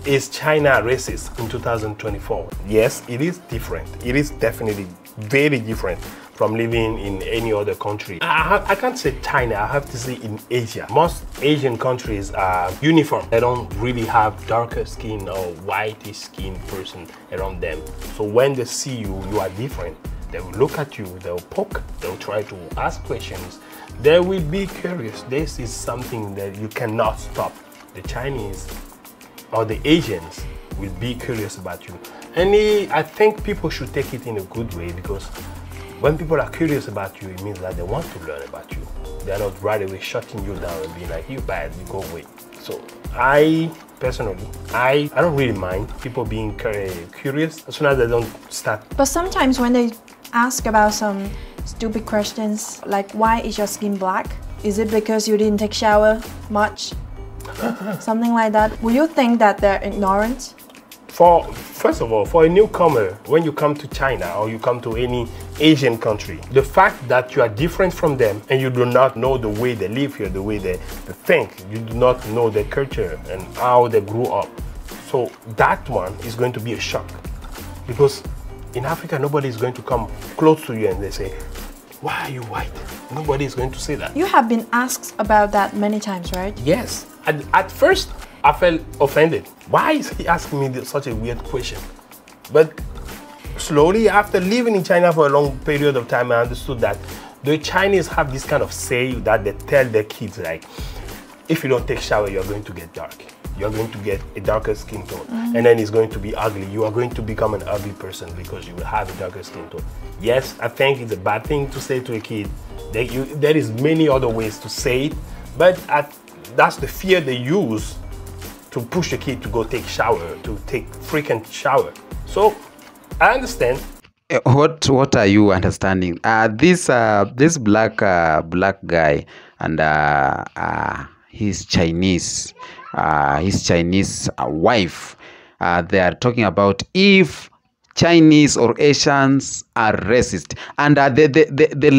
Is China racist in 2024? Yes, it is different. It is definitely very different from living in any other country. I can't say China, I have to say in Asia. Most Asian countries are uniform. They don't really have darker skin or whitish skin person around them. So when they see you, you are different. They will look at you, they'll poke, they'll try to ask questions. They will be curious. This is something that you cannot stop. The Chinese or the Asians will be curious about you. And I think people should take it in a good way, because when people are curious about you, it means that they want to learn about you. They're not right away shutting you down and being like, you bad, you go away. So I personally, I don't really mind people being curious as soon as they don't start. But sometimes when they ask about some stupid questions, like why is your skin black? Is it because you didn't take shower much? Something like that. Will you think that they're ignorant? First of all, for a newcomer, when you come to China or you come to any Asian country, the fact that you are different from them and you do not know the way they live here, the way they think, you do not know their culture and how they grew up. So that one is going to be a shock, because in Africa, nobody is going to come close to you and they say, why are you white? Nobody is going to say that. You have been asked about that many times, right? Yes. At first, I felt offended. Why is he asking me such a weird question? But slowly, after living in China for a long period of time, I understood that the Chinese have this kind of say that they tell their kids, like, if you don't take shower, you're going to get dark. You're going to get a darker skin tone. And then it's going to be ugly. You are going to become an ugly person because you will have a darker skin tone. Yes, I think it's a bad thing to say to a kid. There is many other ways to say it, but that's the fear they use to push the kid to go take shower, to take frequent shower. So I understand. What are you understanding? This black guy and his Chinese wife. They are talking about if Chinese or Asians are racist, and the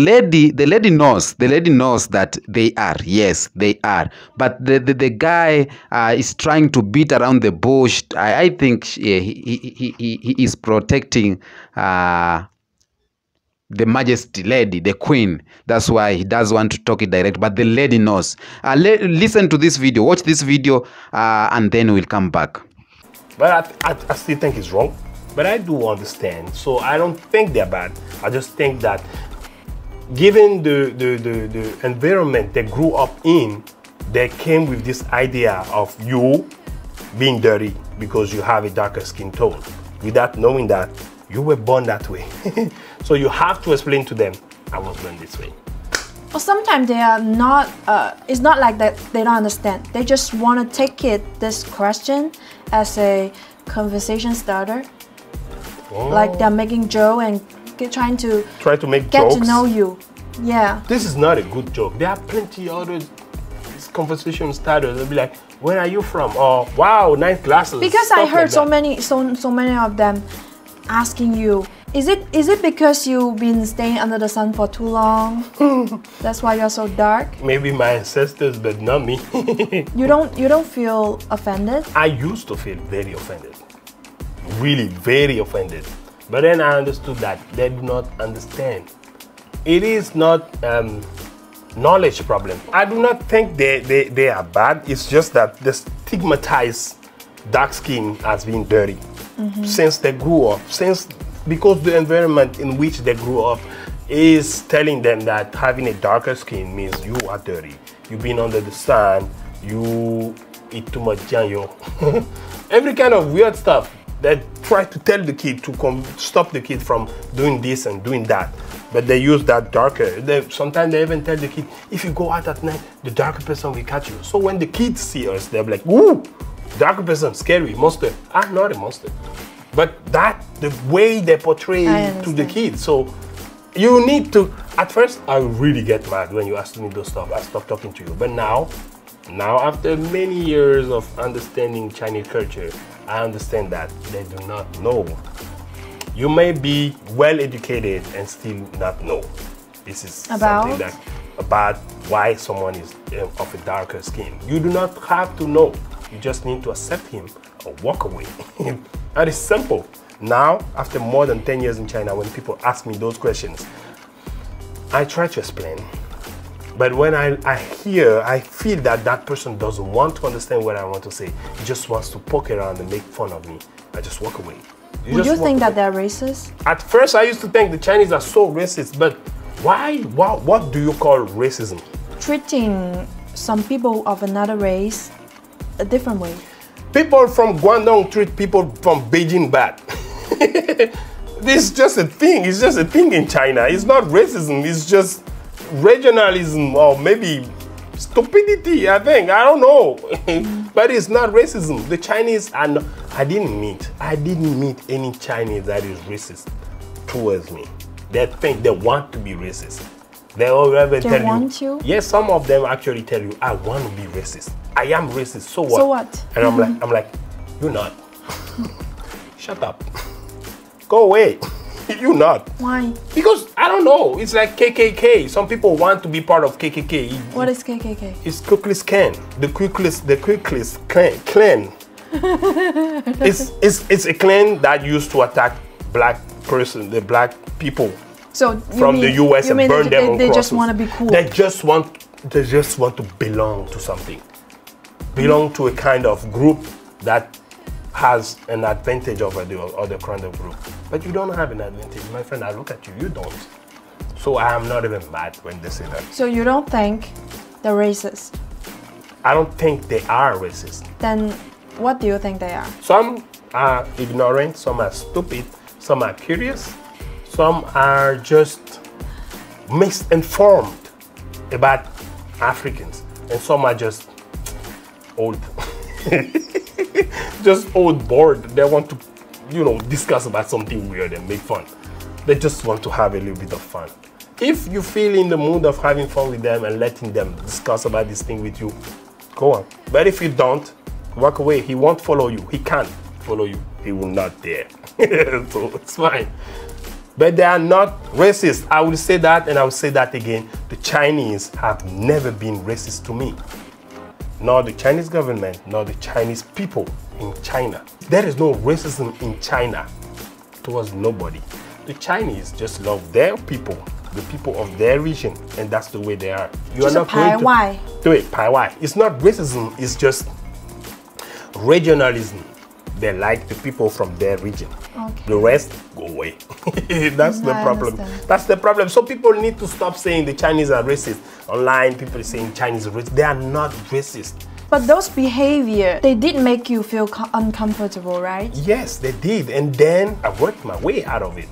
lady knows that they are. Yes, they are. But the guy is trying to beat around the bush. I think he is protecting the majesty lady, the queen. That's why he does want to talk it direct, but the lady knows. Listen to this video, watch this video, and then we'll come back. But I still think it's wrong. But I do understand, so I don't think they're bad. I just think that given the environment they grew up in, they came with this idea of you being dirty because you have a darker skin tone, without knowing that you were born that way. So you have to explain to them, I was born this way. Well, sometimes they are not, it's not like that they don't understand. They just want to take this question as a conversation starter. Oh. Like they're making joke and trying to make get jokes. to know you. Yeah. This is not a good joke. There are plenty other conversation starters. They'll be like, where are you from? Or wow, nice glasses. Because I heard like so many of them asking you, is it because you've been staying under the sun for too long? That's why you're so dark? Maybe my ancestors, but not me. You don't feel offended? I used to feel very offended. Really very offended, but then I understood that they do not understand. It is not knowledge problem. I do not think they are bad. It's just that they stigmatize dark skin as being dirty since they grew up, because the environment in which they grew up is telling them that having a darker skin means you are dirty. You've been under the sun, you eat too much janyo. Every kind of weird stuff. They try to tell the kid to stop the kid from doing this and doing that, but they use that darker. Sometimes they even tell the kid, if you go out at night, the darker person will catch you. So when the kids see us, they're like, ooh, darker person, scary, monster. I'm not a monster. But that, the way they portray to the kids. So you need to, at first, I really get mad when you ask me those stuff. I stop talking to you. But now after many years of understanding Chinese culture, I understand that they do not know. You may be well educated and still not know. This is something that about why someone is of a darker skin. You do not have to know. You just need to accept him or walk away. That is simple. Now, after more than 10 years in China, when people ask me those questions, I try to explain. But when I feel that that person doesn't want to understand what I want to say. He just wants to poke around and make fun of me. I just walk away. Would you think that they're racist? At first, I used to think the Chinese are so racist, but why? What do you call racism? Treating some people of another race a different way. People from Guangdong treat people from Beijing bad. This is just a thing. It's just a thing in China. It's not racism. It's just regionalism or maybe stupidity, I think. I don't know. But it's not racism. The Chinese are not, I didn't meet any Chinese that is racist towards me. They think they want to be racist. They already tell you. Yes, some of them actually tell you, I want to be racist. I am racist, so what? So what? And I'm like, you're not. Shut up. Go away. You're not. Why? Because, I don't know, it's like KKK. Some people want to be part of KKK. What is KKK? It's Ku Klux Klan. The Ku Klux Klan. It's a clan that used to attack the black people. So from the US and burn them on crosses. They just want to be cool. They just want to belong to something. Belong to a kind of group that has an advantage over the other kind of group. But you don't have an advantage. My friend, I look at you, you don't. So I am not even mad when they say that. So you don't think they're racist? I don't think they are racist. Then what do you think they are? Some are ignorant, some are stupid, some are curious, some are just misinformed about Africans, and some are just old. Just old, bored. They want to, discuss about something weird and make fun. They just want to have a little bit of fun. If you feel in the mood of having fun with them and letting them discuss about this thing with you, go on. But if you don't, walk away. He won't follow you. He can't follow you. He will not dare. So it's fine. But they are not racist. I will say that, and I will say that again. The Chinese have never been racist to me. Nor the Chinese government, nor the Chinese people in China. There is no racism in China towards nobody. The Chinese just love their people, the people of their region, and that's the way they are. You just are not going to do it. It's not racism, it's just regionalism. They like the people from their region. Okay. The rest, go away. That's the problem. That's the problem. So people need to stop saying the Chinese are racist. Online, people are saying Chinese are racist. They are not racist. But those behavior, they did make you feel uncomfortable, right? Yes, they did. And then I worked my way out of it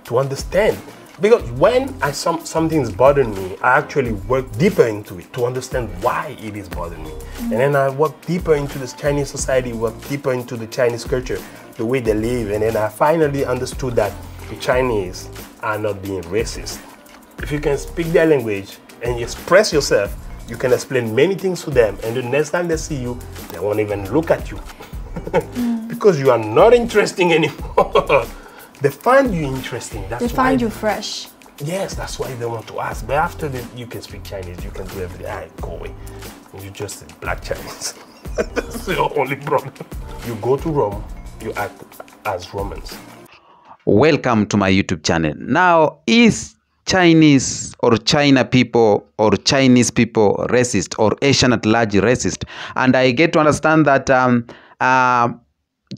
to understand. Because when something is bothering me, I actually work deeper into it to understand why it is bothering me. And then I work deeper into this Chinese society, work deeper into the Chinese culture, the way they live. And then I finally understood that the Chinese are not being racist. If you can speak their language and you express yourself, you can explain many things to them. And the next time they see you, they won't even look at you. Because you are not interesting anymore. They find you interesting. They find you fresh. Yes, that's why they want to ask. But after that, you can speak Chinese, you can do everything. Go away. You're just a black Chinese. That's the only problem. You go to Rome, you act as Romans. Welcome to my YouTube channel. Now, is Chinese or China people or Chinese people racist, or Asian at large racist? And I get to understand that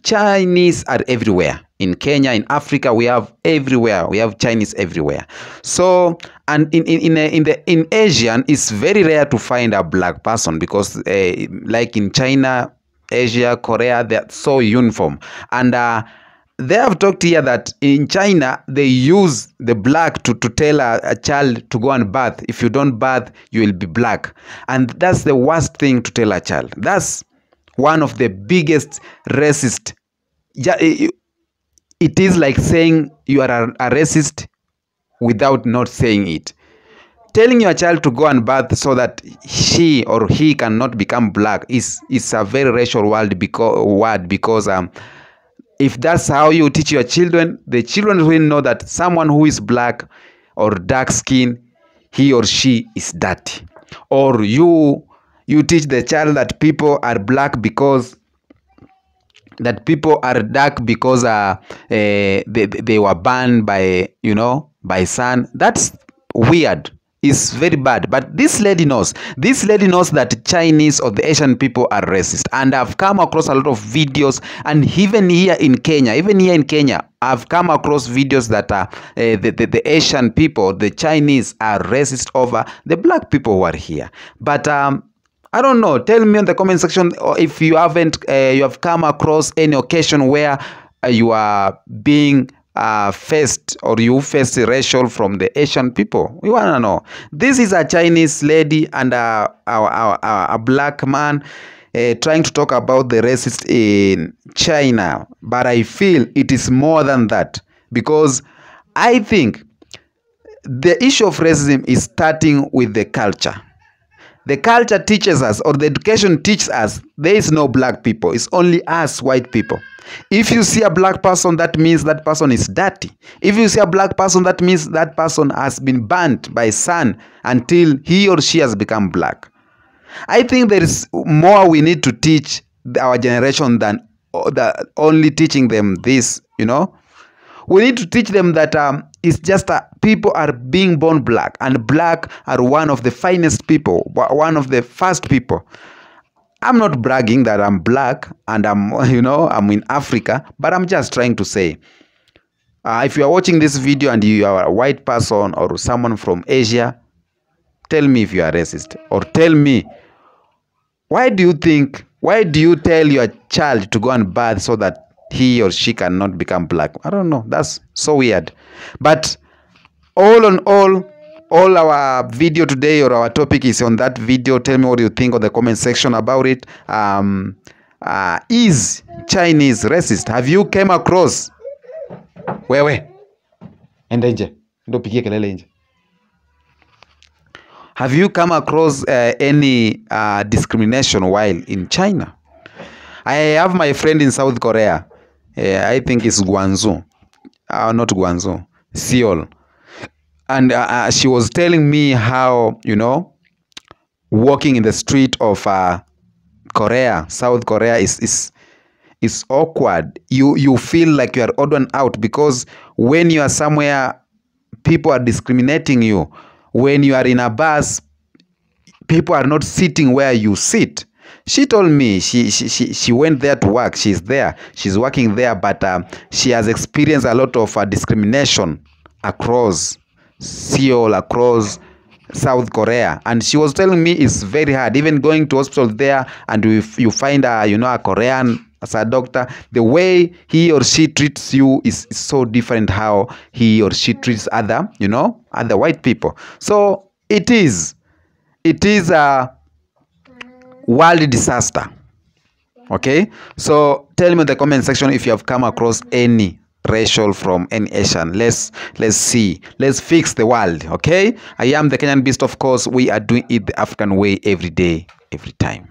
Chinese are everywhere. In Kenya, in Africa, we have everywhere. We have Chinese everywhere. So, and in Asian, it's very rare to find a black person because, like in China, Asia, Korea, they're so uniform. And they have talked here that in China, they use the black to tell a child to go and bath. If you don't bath, you will be black. And that's the worst thing to tell a child. That's one of the biggest racist. It is like saying you are a racist without not saying it. Telling your child to go and bath so that she or he cannot become black is a very racial word because if that's how you teach your children, the children will know that someone who is black or dark skin, he or she is dirty. Or you You teach the child that people are black because that people are dark because they were burned by, you know, by sun. That's weird. It's very bad. But this lady knows that Chinese or the Asian people are racist. And I've come across a lot of videos, and even here in Kenya, I've come across videos that the Asian people, the Chinese, are racist over the black people who are here. But I don't know. Tell me in the comment section if you have come across any occasion where you are being faced, or you face racial from the Asian people. We want to know. This is a Chinese lady and a black man trying to talk about the racist in China. But I feel it is more than that, because I think the issue of racism is starting with the culture. The culture teaches us, or the education teaches us, there is no black people. It's only us white people. If you see a black person, that means that person is dirty. If you see a black person, that means that person has been burnt by sun until he or she has become black. I think there is more we need to teach our generation than only teaching them this, you know. We need to teach them that it's just people are being born black, and black are one of the finest people, one of the first people. I'm not bragging that I'm black and I'm in Africa, but I'm just trying to say, if you are watching this video and you are a white person or someone from Asia, tell me if you are racist, or tell me, why do you tell your child to go and bath so that he or she cannot become black? I don't know. That's so weird. But all in all our video today, or our topic, is on that video. Tell me what you think on the comment section about it. Is Chinese racist? Have you came across? Wewe enda nje, ndo pigie kelele nje. Have you come across any discrimination while in China? I have my friend in South Korea. I think it's Guangzhou. Not Guangzhou, Seoul. And she was telling me how, walking in the street of Korea, South Korea, is awkward. You feel like you are odd one out, because when you are somewhere, people are discriminating you. When you are in a bus, people are not sitting where you sit. She told me she went there to work. She's working there, but she has experienced a lot of discrimination across Seoul, across South Korea. And she was telling me it's very hard, even going to hospital there, and if you find a Korean as a doctor, the way he or she treats you is so different how he or she treats other white people. So it is a world disaster. Okay, so tell me in the comment section if you have come across any racial from any Asian. Let's see, let's fix the world. Okay, I am the Kenyan Beast. Of course, we are doing it the African way, every day, every time.